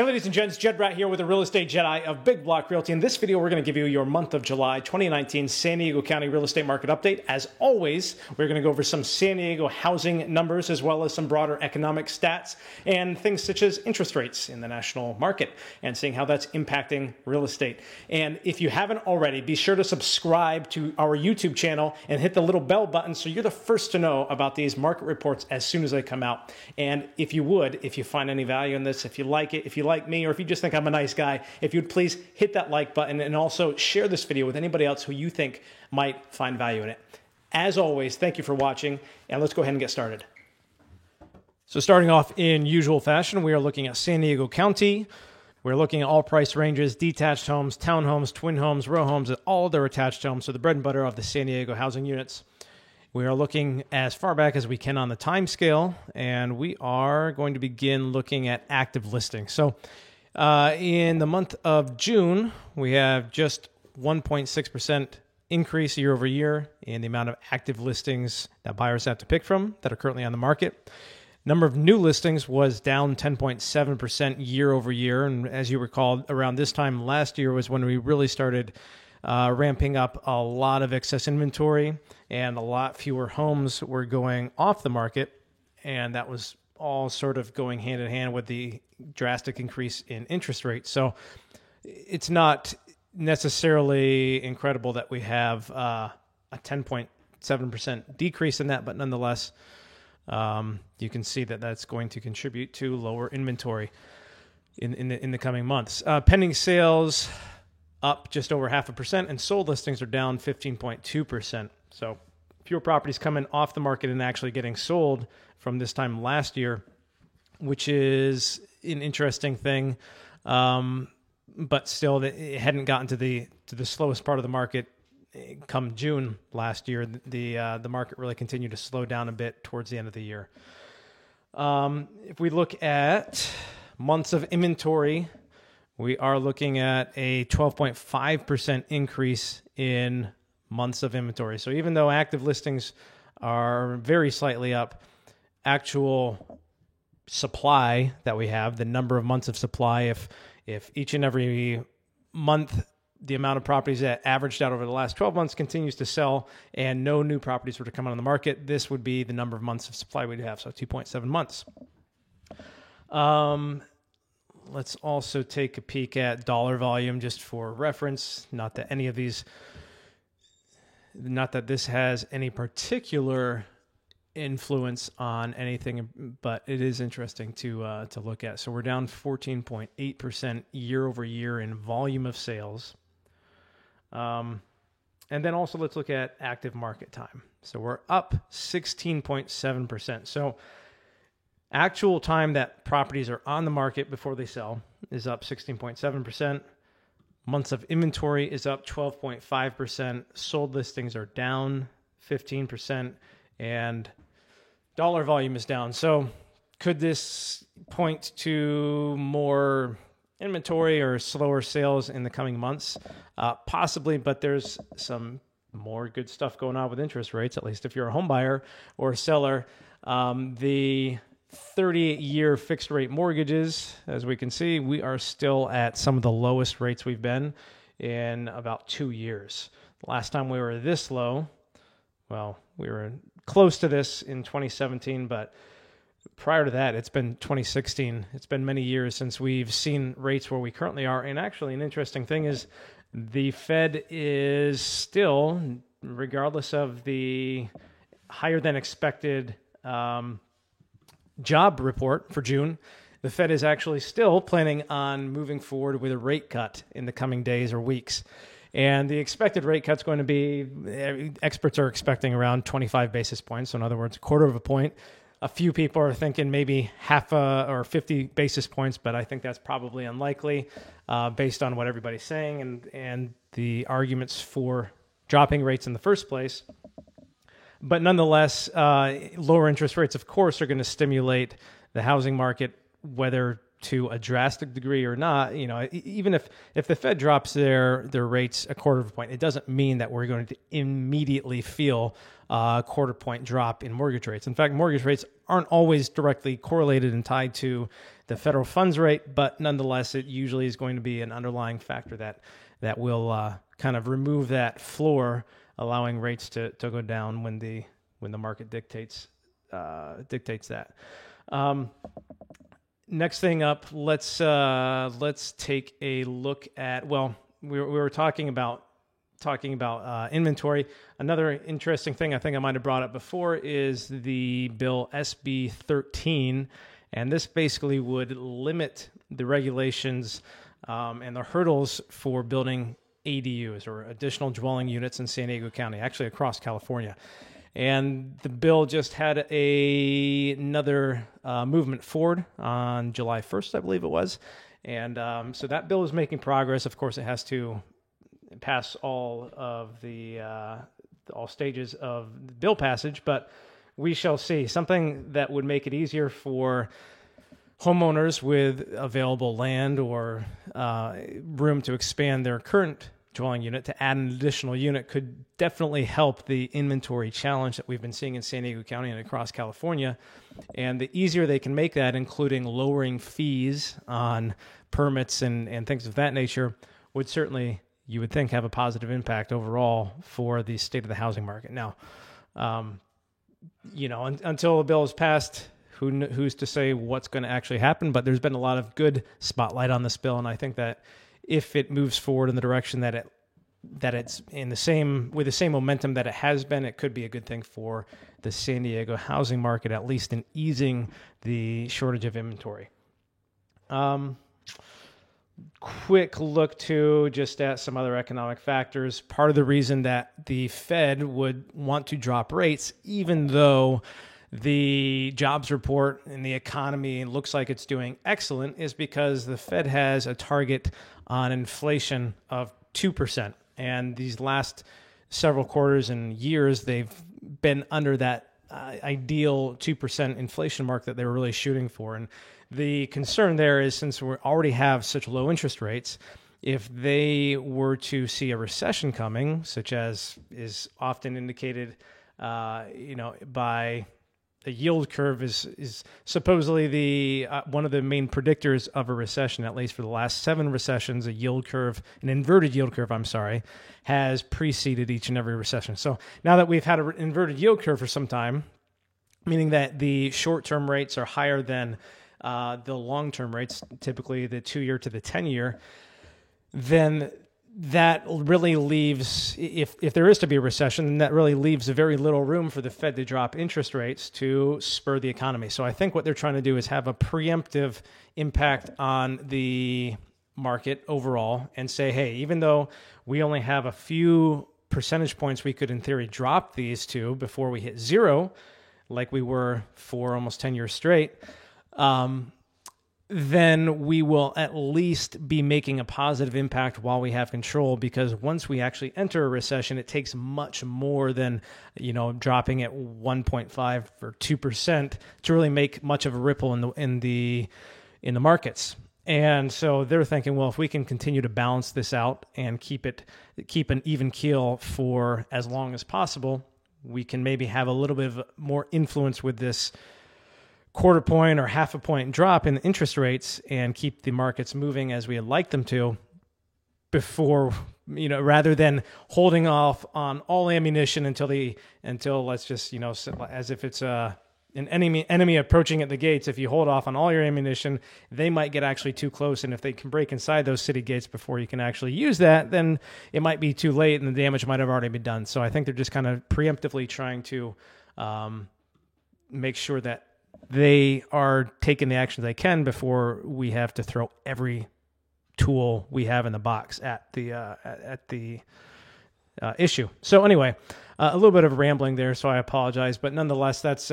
Hey ladies and gents, Jed Bratt here with the Real Estate Jedi of Big Block Realty. In this video, we're going to give you your month of July 2019 San Diego County real estate market update. As always, we're going to go over some San Diego housing numbers as well as some broader economic stats and things such as interest rates in the national market and seeing how that's impacting real estate. And if you haven't already, be sure to subscribe to our YouTube channel and hit the little bell button so you're the first to know about these market reports as soon as they come out. And if you find any value in this, if you like it, if you like me, or if you just think I'm a nice guy, if you'd please hit that like button and also share this video with anybody else who you think might find value in it. As always, thank you for watching, and let's go ahead and get started. So starting off in usual fashion, we are looking at San Diego County. We're looking at all price ranges, detached homes, townhomes, twin homes, row homes, and all their attached homes, so the bread and butter of the San Diego housing units. We are looking as far back as we can on the time scale, and we are going to begin looking at active listings. So in the month of June, we have just 1.6% increase year over year in the amount of active listings that buyers have to pick from that are currently on the market. Number of new listings was down 10.7% year over year. And as you recall, around this time last year was when we really started ramping up a lot of excess inventory, and a lot fewer homes were going off the market, and that was all sort of going hand in hand with the drastic increase in interest rates. So it's not necessarily incredible that we have a 10.7% decrease in that, but nonetheless, you can see that that's going to contribute to lower inventory in the coming months. Pending sales up just over 0.5%, and sold listings are down 15.2%. So fewer properties coming off the market and actually getting sold from this time last year, which is an interesting thing. But still, it hadn't gotten to the slowest part of the market come June last year. The market really continued to slow down a bit towards the end of the year. If we look at months of inventory, we are looking at a 12.5% increase in months of inventory. So even though active listings are very slightly up, actual supply that we have, the number of months of supply, if each and every month the amount of properties that averaged out over the last 12 months continues to sell and no new properties were to come on the market, this would be the number of months of supply we'd have, so 2.7 months. Let's also take a peek at dollar volume just for reference. Not that this has any particular influence on anything, but it is interesting to look at. So we're down 14.8% year over year in volume of sales. And then also let's look at active market time. So we're up 16.7%. So actual time that properties are on the market before they sell is up 16.7%. Months of inventory is up 12.5%. Sold listings are down 15%. And dollar volume is down. So could this point to more inventory or slower sales in the coming months? Possibly, but there's some more good stuff going on with interest rates, at least if you're a home buyer or a seller. The 30-year fixed rate mortgages, as we can see, we are still at some of the lowest rates we've been in about 2 years. Last time we were this low, well, we were close to this in 2017, but prior to that, it's been 2016. It's been many years since we've seen rates where we currently are. And actually, an interesting thing is the Fed is still, regardless of the higher than expected job report for June, the Fed is actually still planning on moving forward with a rate cut in the coming days or weeks. And the expected rate cut's going to be, experts are expecting around 25 basis points. So in other words, a quarter of a point. A few people are thinking maybe half or 50 basis points, but I think that's probably unlikely based on what everybody's saying and the arguments for dropping rates in the first place. But nonetheless, lower interest rates, of course, are going to stimulate the housing market, whether to a drastic degree or not, even if the Fed drops their rates a quarter of a point, it doesn't mean that we're going to immediately feel a quarter point drop in mortgage rates. In fact, mortgage rates aren't always directly correlated and tied to the federal funds rate, but nonetheless, it usually is going to be an underlying factor that will kind of remove that floor, allowing rates to go down when the market dictates that. Next thing up, let's take a look at, we were talking about inventory. Another interesting thing I think I might have brought up before is the bill SB 13, and this basically would limit the regulations and the hurdles for building ADUs, or additional dwelling units, in San Diego County, actually across California. And the bill just had another movement forward on July 1st, I believe it was. And so that bill is making progress. Of course, it has to pass all stages of the bill passage, but we shall see. Something that would make it easier for homeowners with available land or room to expand their current dwelling unit to add an additional unit could definitely help the inventory challenge that we've been seeing in San Diego County and across California. And the easier they can make that, including lowering fees on permits and things of that nature, would certainly, you would think, have a positive impact overall for the state of the housing market. Now, until the bill is passed, who's to say what's going to actually happen? But there's been a lot of good spotlight on this bill, and I think that if it moves forward in the direction that it's with the same momentum that it has been, it could be a good thing for the San Diego housing market, at least in easing the shortage of inventory. Quick look just at some other economic factors. Part of the reason that the Fed would want to drop rates, even though the jobs report and the economy looks like it's doing excellent, is because the Fed has a target on inflation of 2%. And these last several quarters and years, they've been under that ideal 2% inflation mark that they were really shooting for. And the concern there is, since we already have such low interest rates, if they were to see a recession coming, such as is often indicated, by a yield curve is supposedly the one of the main predictors of a recession. At least for the last 7 recessions, an inverted yield curve, has preceded each and every recession. So now that we've had an inverted yield curve for some time, meaning that the short-term rates are higher than the long-term rates, typically the 2-year to the 10-year, then that really leaves, if there is to be a recession, then that really leaves very little room for the Fed to drop interest rates to spur the economy. So I think what they're trying to do is have a preemptive impact on the market overall and say, hey, even though we only have a few percentage points we could in theory drop these to before we hit zero, like we were for almost 10 years straight, then we will at least be making a positive impact while we have control, because once we actually enter a recession, it takes much more than, dropping at 1.5 or 2% to really make much of a ripple in the markets. And so they're thinking, well, if we can continue to balance this out and keep an even keel for as long as possible, we can maybe have a little bit of more influence with this quarter point or half a point drop in the interest rates and keep the markets moving as we would like them to before, rather than holding off on all ammunition until let's just, as if it's an enemy approaching at the gates. If you hold off on all your ammunition, they might get actually too close. And if they can break inside those city gates before you can actually use that, then it might be too late and the damage might have already been done. So I think they're just kind of preemptively trying to make sure that they are taking the actions they can before we have to throw every tool we have in the box at the issue. So anyway, a little bit of rambling there, so I apologize. But nonetheless, that's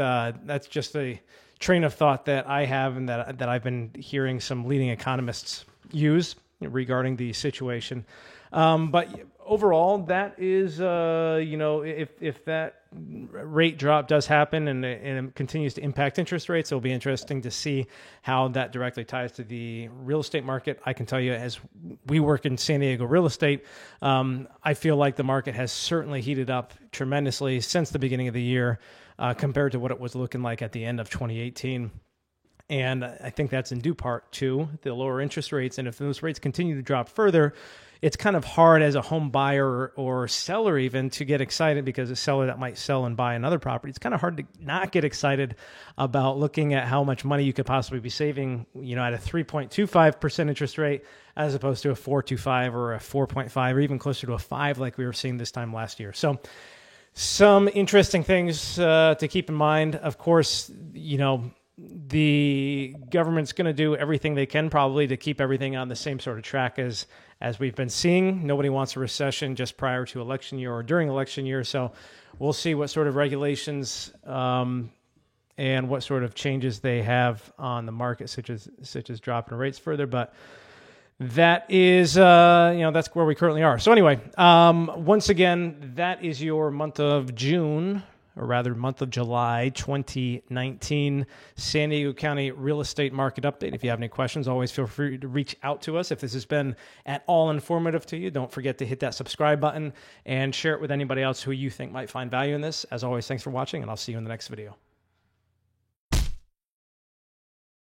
just a train of thought that I have and that I've been hearing some leading economists use regarding the situation. But overall, that is, if that rate drop does happen and it continues to impact interest rates, it'll be interesting to see how that directly ties to the real estate market. I can tell you, as we work in San Diego real estate, I feel like the market has certainly heated up tremendously since the beginning of the year compared to what it was looking like at the end of 2018. And I think that's in due part to the lower interest rates. And if those rates continue to drop further, it's kind of hard as a home buyer or seller even to get excited, because a seller that might sell and buy another property, it's kind of hard to not get excited about looking at how much money you could possibly be saving, at a 3.25% interest rate as opposed to a 4.25 or a 4.5 or even closer to a 5 like we were seeing this time last year. So some interesting things to keep in mind. Of course, the government's going to do everything they can probably to keep everything on the same sort of track as we've been seeing. Nobody wants a recession just prior to election year or during election year. So we'll see what sort of regulations and what sort of changes they have on the market, such as dropping rates further. But that is, that's where we currently are. So anyway, once again, that is your month of June, or rather month of July 2019 San Diego County real estate market update. If you have any questions, always feel free to reach out to us. If this has been at all informative to you, don't forget to hit that subscribe button and share it with anybody else who you think might find value in this. As always, thanks for watching, and I'll see you in the next video.